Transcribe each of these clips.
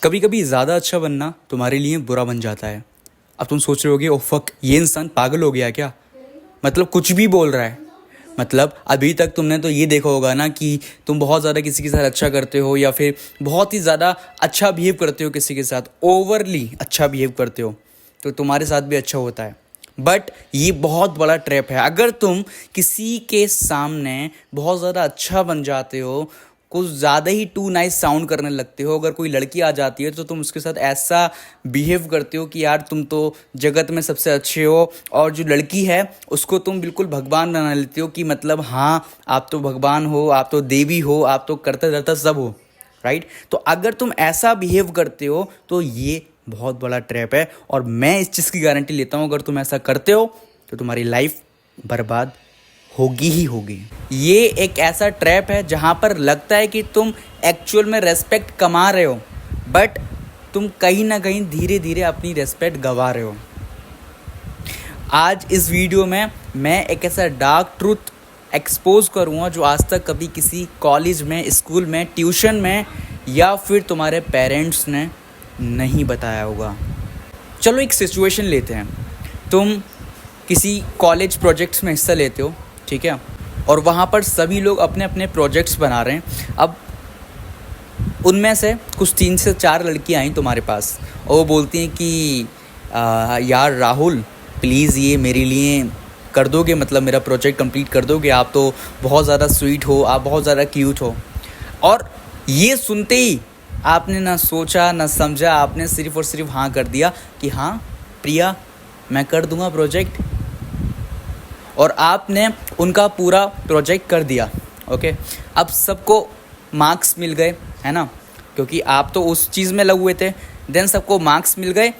कभी कभी ज़्यादा अच्छा बनना तुम्हारे लिए बुरा बन जाता है। अब तुम सोच रहे होगे ओ फक, ये इंसान पागल हो गया क्या, मतलब कुछ भी बोल रहा है। मतलब अभी तक तुमने तो ये देखा होगा ना कि तुम बहुत ज़्यादा किसी के साथ अच्छा करते हो या फिर बहुत ही ज़्यादा अच्छा बिहेव करते हो, किसी के साथ ओवरली अच्छा बिहेव करते हो तो तुम्हारे साथ भी अच्छा होता है। बट ये बहुत बड़ा ट्रैप है। अगर तुम किसी के सामने बहुत ज़्यादा अच्छा बन जाते हो, कुछ ज़्यादा ही टू नाइस साउंड करने लगते हो, अगर कोई लड़की आ जाती है तो तुम उसके साथ ऐसा बिहेव करते हो कि यार तुम तो जगत में सबसे अच्छे हो, और जो लड़की है उसको तुम बिल्कुल भगवान बना लेते हो कि मतलब हाँ आप तो भगवान हो, आप तो देवी हो, आप तो करता धरता सब हो, राइट। तो अगर तुम ऐसा बिहेव करते हो तो ये बहुत बड़ा ट्रैप है, और मैं इस चीज़ की गारंटी लेता हूँ अगर तुम ऐसा करते हो तो तुम्हारी लाइफ बर्बाद होगी ही होगी। ये एक ऐसा ट्रैप है जहाँ पर लगता है कि तुम एक्चुअल में रेस्पेक्ट कमा रहे हो, बट तुम कहीं ना कहीं धीरे धीरे अपनी रेस्पेक्ट गंवा रहे हो। आज इस वीडियो में मैं एक ऐसा डार्क ट्रूथ एक्सपोज करूँगा जो आज तक कभी किसी कॉलेज में, स्कूल में, ट्यूशन में या फिर तुम्हारे पेरेंट्स ने नहीं बताया होगा। चलो एक सिचुएशन लेते हैं। तुम किसी कॉलेज प्रोजेक्ट्स में हिस्सा लेते हो, ठीक है, और वहाँ पर सभी लोग अपने अपने प्रोजेक्ट्स बना रहे हैं। अब उनमें से कुछ 3 से 4 लड़कियाँ आई तुम्हारे पास और वो बोलती हैं कि यार राहुल प्लीज़ ये मेरे लिए कर दोगे, मतलब मेरा प्रोजेक्ट कंप्लीट कर दोगे, आप तो बहुत ज़्यादा स्वीट हो, आप बहुत ज़्यादा क्यूट हो। और ये सुनते ही आपने ना सोचा ना समझा, आपने सिर्फ और सिर्फ हाँ कर दिया कि हाँ प्रिया मैं कर दूंगा प्रोजेक्ट, और आपने उनका पूरा प्रोजेक्ट कर दिया। ओके, अब सबको मार्क्स मिल गए, है ना, क्योंकि आप तो उस चीज़ में लगे हुए थे। देन सबको मार्क्स मिल गए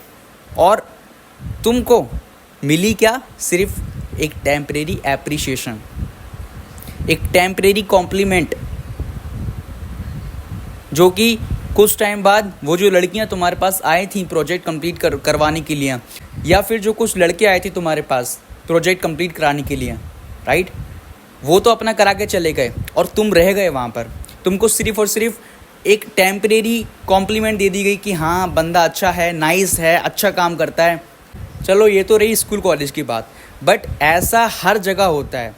और तुमको मिली क्या, सिर्फ एक टेम्परेरी एप्रिशिएशन, एक टेम्परेरी कॉम्प्लीमेंट, जो कि कुछ टाइम बाद वो जो लड़कियां तुम्हारे पास आई थी प्रोजेक्ट कंप्लीट करवाने के लिए, या फिर जो कुछ लड़के आए थे तुम्हारे पास प्रोजेक्ट कंप्लीट कराने के लिए, राइट, वो तो अपना करा के चले गए और तुम रह गए वहाँ पर। तुमको सिर्फ और सिर्फ एक टेम्परेरी कॉम्प्लीमेंट दे दी गई कि हाँ बंदा अच्छा है, नाइस है, अच्छा काम करता है। चलो ये तो रही स्कूल कॉलेज की बात, बट ऐसा हर जगह होता है।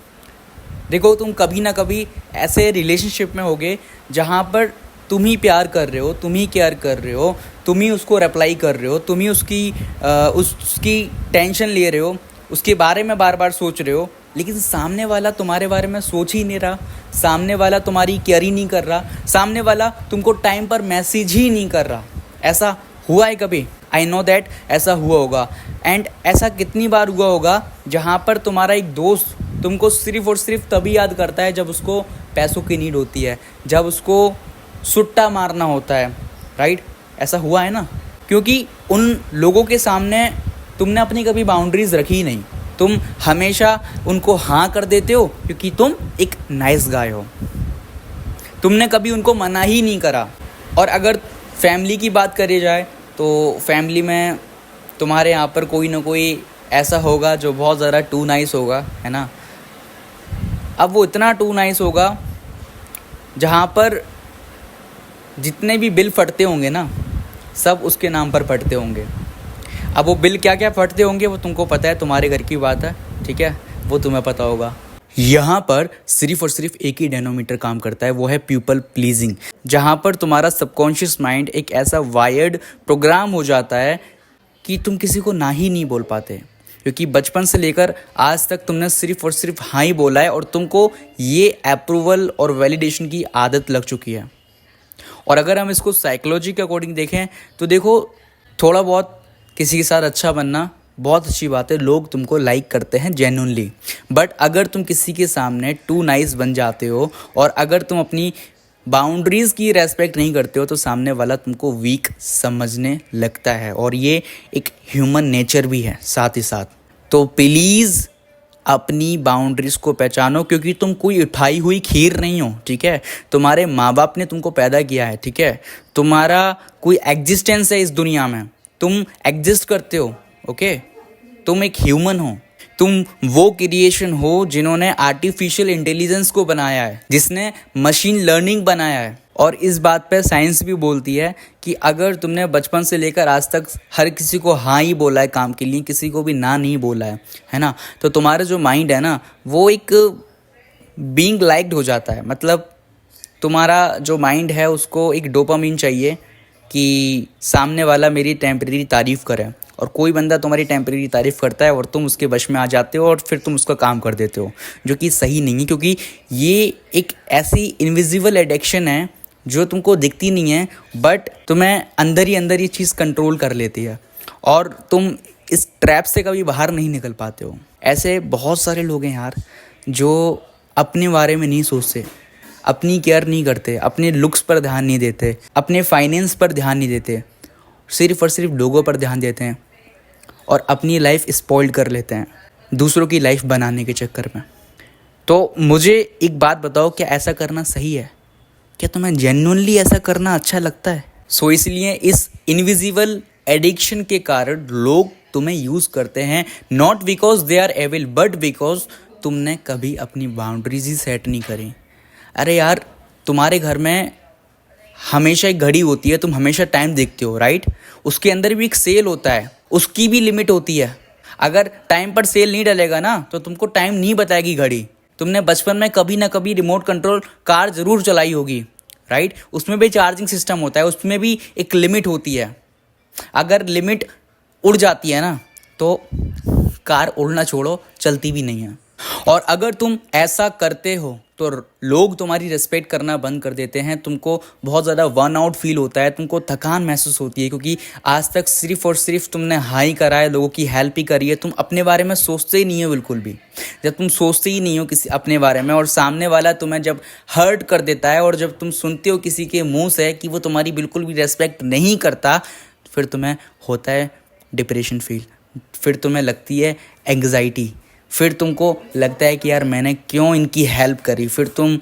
देखो तुम कभी ना कभी ऐसे रिलेशनशिप में होगे जहाँ पर तुम ही प्यार कर रहे हो, तुम ही केयर कर रहे हो, तुम ही उसको रिप्लाई कर रहे हो, तुम ही उसकी टेंशन ले रहे हो, उसके बारे में बार बार सोच रहे हो, लेकिन सामने वाला तुम्हारे बारे में सोच ही नहीं रहा, सामने वाला तुम्हारी केयर ही नहीं कर रहा, सामने वाला तुमको टाइम पर मैसेज ही नहीं कर रहा। ऐसा हुआ है कभी? आई नो दैट ऐसा हुआ होगा। एंड ऐसा कितनी बार हुआ होगा जहाँ पर तुम्हारा एक दोस्त तुमको सिर्फ और सिर्फ तभी याद करता है जब उसको पैसों की नीड होती है, जब उसको सुट्टा मारना होता है, राइट। ऐसा हुआ है ना, क्योंकि उन लोगों के सामने तुमने अपनी कभी बाउंड्रीज रखी ही नहीं। तुम हमेशा उनको हाँ कर देते हो क्योंकि तुम एक नाइस गाय हो, तुमने कभी उनको मना ही नहीं करा। और अगर फैमिली की बात करी जाए तो फैमिली में तुम्हारे यहाँ पर कोई ना कोई ऐसा होगा जो बहुत ज़्यादा टू नाइस होगा, है ना। अब वो इतना टू नाइस होगा जहाँ पर जितने भी बिल फटते होंगे ना, सब उसके नाम पर फटते होंगे। अब वो बिल क्या क्या फटते होंगे वो तुमको पता है, तुम्हारे घर की बात है, ठीक है, वो तुम्हें पता होगा। यहाँ पर सिर्फ और सिर्फ एक ही डेनोमीटर काम करता है, वो है पीपल प्लीजिंग, जहाँ पर तुम्हारा सबकॉन्शियस माइंड एक ऐसा वायर्ड प्रोग्राम हो जाता है कि तुम किसी को ना ही नहीं बोल पाते, क्योंकि बचपन से लेकर आज तक तुमने सिर्फ और सिर्फ हाँ ही बोला है और तुमको ये अप्रूवल और वैलिडेशन की आदत लग चुकी है। और अगर हम इसको साइकोलॉजी के अकॉर्डिंग देखें तो देखो, थोड़ा बहुत किसी के साथ अच्छा बनना बहुत अच्छी बात है, लोग तुमको लाइक करते हैं जेन्युइनली। बट अगर तुम किसी के सामने टू नाइस बन जाते हो और अगर तुम अपनी बाउंड्रीज़ की रेस्पेक्ट नहीं करते हो तो सामने वाला तुमको वीक समझने लगता है, और ये एक ह्यूमन नेचर भी है साथ ही साथ। तो प्लीज़ अपनी बाउंड्रीज़ को पहचानो, क्योंकि तुम कोई उठाई हुई खीर नहीं हो, ठीक है। तुम्हारे माँ बाप ने तुमको पैदा किया है, ठीक है, तुम्हारा कोई एग्जिस्टेंस है इस दुनिया में, तुम एग्जिस्ट करते हो, ओके। तुम एक ह्यूमन हो, तुम वो क्रिएशन हो जिन्होंने आर्टिफिशियल इंटेलिजेंस को बनाया है, जिसने मशीन लर्निंग बनाया है, और इस बात पे साइंस भी बोलती है कि अगर तुमने बचपन से लेकर आज तक हर किसी को हाँ ही बोला है काम के लिए, किसी को भी ना नहीं बोला है ना, तो तुम्हारा जो माइंड है ना वो एक बीइंग लाइक्ड हो जाता है। मतलब तुम्हारा जो माइंड है उसको एक डोपामिन चाहिए कि सामने वाला मेरी टेम्परेरी तारीफ़ करे, और कोई बंदा तुम्हारी टेम्परेरी तारीफ़ करता है और तुम उसके वश में आ जाते हो और फिर तुम उसका काम कर देते हो, जो कि सही नहीं है। क्योंकि ये एक ऐसी इनविजिबल एडिक्शन है जो तुमको दिखती नहीं है, बट तुम्हें अंदर ही अंदर ये चीज़ कंट्रोल कर लेती है और तुम इस ट्रैप से कभी बाहर नहीं निकल पाते हो। ऐसे बहुत सारे लोग हैं यार जो अपने बारे में नहीं सोचते, अपनी केयर नहीं करते, अपने लुक्स पर ध्यान नहीं देते, अपने फाइनेंस पर ध्यान नहीं देते, सिर्फ और सिर्फ लोगों पर ध्यान देते हैं और अपनी लाइफ स्पॉइल कर लेते हैं दूसरों की लाइफ बनाने के चक्कर में। तो मुझे एक बात बताओ, क्या ऐसा करना सही है? क्या तुम्हें जेन्युइनली ऐसा करना अच्छा लगता है? सो इसलिए इस इनविजिबल एडिक्शन के कारण लोग तुम्हें यूज़ करते हैं, not because they are evil but because तुमने कभी अपनी बाउंड्रीज ही सेट नहीं करी। अरे यार, तुम्हारे घर में हमेशा एक घड़ी होती है, तुम हमेशा टाइम देखते हो, राइट? उसके अंदर भी एक सेल होता है, उसकी भी लिमिट होती है। अगर टाइम पर सेल नहीं डलेगा ना तो तुमको टाइम नहीं बताएगी घड़ी। तुमने बचपन में कभी ना कभी रिमोट कंट्रोल कार ज़रूर चलाई होगी, राइट? उसमें भी चार्जिंग सिस्टम होता है, उसमें भी एक लिमिट होती है। अगर लिमिट उड़ जाती है ना तो कार उड़ना छोड़ो, चलती भी नहीं है। और अगर तुम ऐसा करते हो तो लोग तुम्हारी रिस्पेक्ट करना बंद कर देते हैं, तुमको बहुत ज़्यादा वन आउट फील होता है, तुमको थकान महसूस होती है, क्योंकि आज तक सिर्फ और सिर्फ तुमने हाई करा है, लोगों की हेल्प ही करी है, तुम अपने बारे में सोचते ही नहीं हो बिल्कुल भी। जब तुम सोचते ही नहीं हो किसी अपने बारे में और सामने वाला तुम्हें जब हर्ट कर देता है और जब तुम सुनते हो किसी के मुँह से कि वो तुम्हारी बिल्कुल भी रेस्पेक्ट नहीं करता, फिर तुम्हें होता है डिप्रेशन फील, फिर तुम्हें लगती है एंग्जाइटी, फिर तुमको लगता है कि यार मैंने क्यों इनकी हेल्प करी। फिर तुम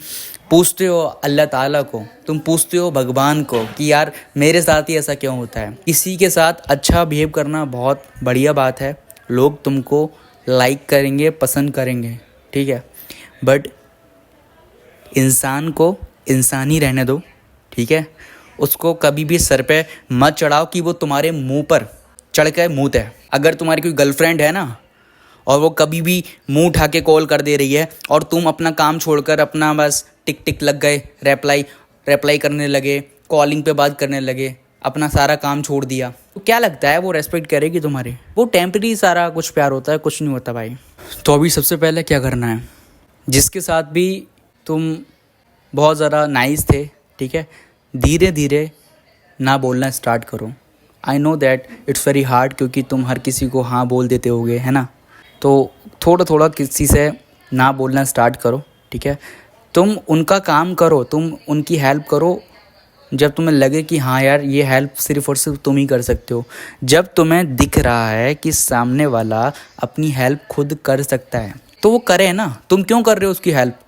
पूछते हो अल्लाह ताला को, तुम पूछते हो भगवान को कि यार मेरे साथ ही ऐसा क्यों होता है। किसी के साथ अच्छा बिहेव करना बहुत बढ़िया बात है, लोग तुमको लाइक करेंगे, पसंद करेंगे, ठीक है, बट इंसान को इंसान ही रहने दो, ठीक है? उसको कभी भी सर पे मत चढ़ाओ कि वो तुम्हारे मुंह पर चढ़ के मुँह है। अगर तुम्हारी कोई गर्लफ्रेंड है ना और वो कभी भी मुंह उठा के कॉल कर दे रही है और तुम अपना काम छोड़कर अपना बस टिक टिक लग गए, रिप्लाई करने लगे, कॉलिंग पे बात करने लगे, अपना सारा काम छोड़ दिया, तो क्या लगता है वो रेस्पेक्ट करेगी तुम्हारी? वो टेम्परेरी सारा कुछ प्यार होता है, कुछ नहीं होता भाई। तो अभी सबसे पहले क्या करना है, जिसके साथ भी तुम बहुत ज़्यादा नाइस थे, ठीक है, धीरे धीरे ना बोलना स्टार्ट करो। I know that it's very hard, क्योंकि तुम हर किसी को हाँ बोल देते होगे, है ना? तो थोड़ा थोड़ा किसी से ना बोलना स्टार्ट करो, ठीक है? तुम उनका काम करो, तुम उनकी हेल्प करो जब तुम्हें लगे कि हाँ यार ये हेल्प सिर्फ और सिर्फ तुम ही कर सकते हो। जब तुम्हें दिख रहा है कि सामने वाला अपनी हेल्प खुद कर सकता है तो वो करे ना, तुम क्यों कर रहे हो उसकी हेल्प?